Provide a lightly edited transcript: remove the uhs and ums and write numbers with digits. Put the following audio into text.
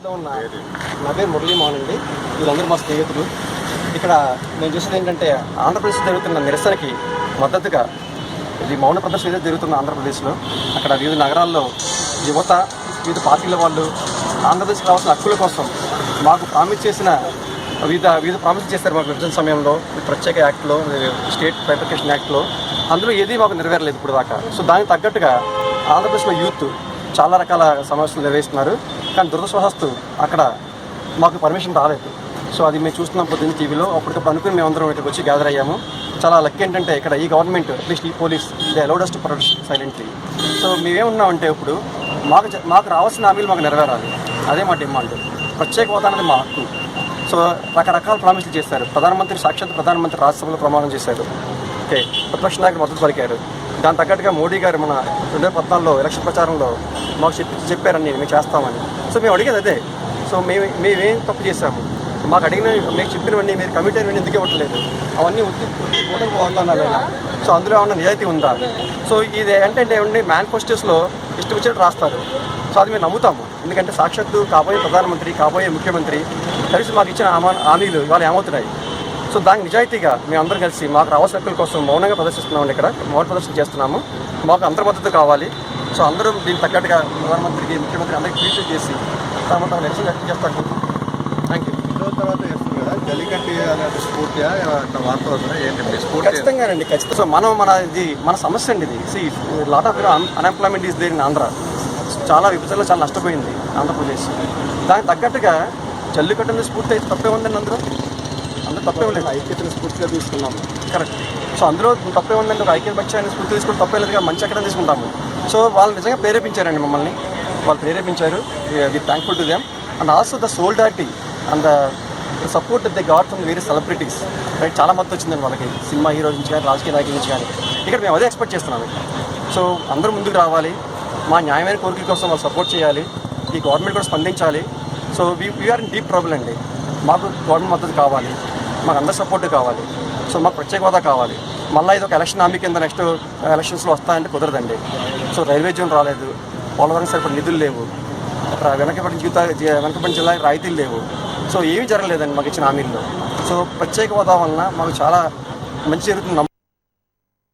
వేదికలో ఉన్న నా పేరు మురళీమోహన్ అండి. వీళ్ళందరూ మా స్నేహితులు. ఇక్కడ నేను చూసేది ఏంటంటే ఆంధ్రప్రదేశ్ జరుగుతున్న నిరసనకి మద్దతుగా ఇది మౌన ప్రదర్శన ఏదైతే జరుగుతున్న ఆంధ్రప్రదేశ్లో అక్కడ వివిధ నగరాల్లో యువత వివిధ పార్టీల వాళ్ళు ఆంధ్రప్రదేశ్కి రావాల్సిన హక్కుల కోసం మాకు ప్రామిస్ చేసిన వివిధ ప్రామిస్ చేశారు మాకు విభజన సమయంలో ప్రత్యేక యాక్ట్లో స్టేట్ బైఫర్కేషన్ యాక్ట్లో. అందులో ఏది మాకు నెరవేరలేదు ఇప్పుడు దాకా. సో దానికి తగ్గట్టుగా ఆంధ్రప్రదేశ్లో యూత్ చాలా రకాల సమస్యలు నిర్వహిస్తున్నారు. కానీ దురదృష్టవశాత్తు అక్కడ మాకు పర్మిషన్ రాలేదు. సో అది మేము చూస్తున్నాం పొద్దున్న టీవీలో. అప్పటికప్పుడు అనుకుని మేమందరం ఇక్కడికి వచ్చి గ్యాదర్ అయ్యాము. చాలా లక్కీ ఏంటంటే ఇక్కడ ఈ గవర్నమెంట్ అట్లీస్ట్ ఈ police they allowed us to protest silently. So మేమేమున్నామంటే ఇప్పుడు మాకు రావాల్సిన హామీలు మాకు నెరవేరాలి. అదే మా డిమాండ్. ప్రత్యేక హోదా అనేది మా హక్కు. సో రకరకాల ప్రామిస్లు చేశారు. సాక్షాత్ ప్రధానమంత్రి రాజ్యసభలో ప్రమాణం చేశారు. ఓకే, ప్రతిపక్ష నాయకులు మద్దతు పలికారు. దాని తగ్గట్టుగా మోడీ గారు మన 2014లో ఎలక్షన్ ప్రచారంలో మాకు చెప్పారని మేము చేస్తామని. సో మేము అడిగేది అదే. సో మేమేం తప్పు చేశాము? మాకు అడిగిన మీకు చెప్పినవన్నీ మీరు కమిటీ అయినవన్నీ ఎందుకు ఇవ్వట్లేదు? అవన్నీ ఓటమి పోతున్నాను. సో అందులో ఏమన్నా నిజాయితీ ఉందా? సో ఇది ఏంటంటే ఏమండి మేనిఫెస్టోస్లో ఇష్టం వచ్చినట్టు రాస్తారు. సో అది మేము నమ్ముతాము. ఎందుకంటే సాక్షాత్తు కాబోయే ప్రధానమంత్రి కాబోయే ముఖ్యమంత్రి కలిసి మాకు ఇచ్చిన హామీలు ఇవాళ ఏమవుతున్నాయి? సో దానికి నిజాయితీగా మేము అందరం కలిసి మాకు రావాల్సిన హక్కుల కోసం మౌనంగా ప్రదర్శిస్తున్నామండి. ఇక్కడ మౌన ప్రదర్శన చేస్తున్నాము. మాకు అందరి మద్దతు కావాలి. సో అందరూ దీనికి తగ్గట్టుగా ప్రధానమంత్రికి ముఖ్యమంత్రి అందరికీ ట్వీట్ చేసి తమ నిరసన వ్యక్తం చేస్తాను. Thank you. తర్వాత చేస్తుంది కదా జల్లికట్టు అనేది స్ఫూర్తిగా వార్తలు వస్తున్నాయి ఏంటంటే స్ఫూర్తి ఖచ్చితంగానండి. ఖచ్చితంగా. సో మన సమస్య అండి ఇది. See lot of unemployment is there in Andhra. చాలా విభజనలో చాలా నష్టపోయింది ఆంధ్రప్రదేశ్. దానికి తగ్గట్టుగా జల్లికట్టు అనేది స్ఫూర్తి అయితే తప్పే ఉందండి. అందరూ తప్పే లేదు. ఐక్యతను స్ఫూర్తిగా తీసుకున్నాము. కరెక్ట్. సో అందులో తప్పే ఉందండి. ఒక ఐక్యత పక్షాన్ని స్ఫూర్తి తీసుకుంటే తప్పే లేదు. మంచి ఎక్కడ తీసుకుంటాము. సో వాళ్ళు నిజంగా ప్రేరేపించారండి మమ్మల్ని. వాళ్ళు ప్రేరేపించారు. We thankful to them. And also the solidarity and the support they got from various celebrities. Right, చాలా మద్దతు వచ్చిందండి వాళ్ళకి. సినిమా హీరోల నుంచి కానీ రాజకీయ నాయకుల నుంచి కానీ. ఇక్కడ మేము అదే ఎక్స్పెక్ట్ చేస్తున్నాము. సో అందరూ ముందుకు రావాలి. మా న్యాయమైన కోరికల కోసం వాళ్ళు సపోర్ట్ చేయాలి. ఈ గవర్నమెంట్ కూడా స్పందించాలి. So we are in deep trouble అండి. మాకు గవర్నమెంట్ మద్దతు కావాలి. మాకు అందరి సపోర్ట్ కావాలి. సో మాకు ప్రత్యేక హోదా కావాలి. మళ్ళీ ఇది ఒక ఎలక్షన్ హామీ కింద నెక్స్ట్ ఎలక్షన్స్లో వస్తాయంటే కుదరదండి. సో రైల్వే జోన్ రాలేదు. పోలవరం సరిపడి నిధులు లేవు. వెనకబడిన జిల్లాకి రాయితీలు లేవు. సో ఏమీ జరగలేదండి మాకు ఇచ్చిన హామీల్లో. సో ప్రత్యేక హోదా వలన మాకు చాలా మంచి జరుగుతుంది.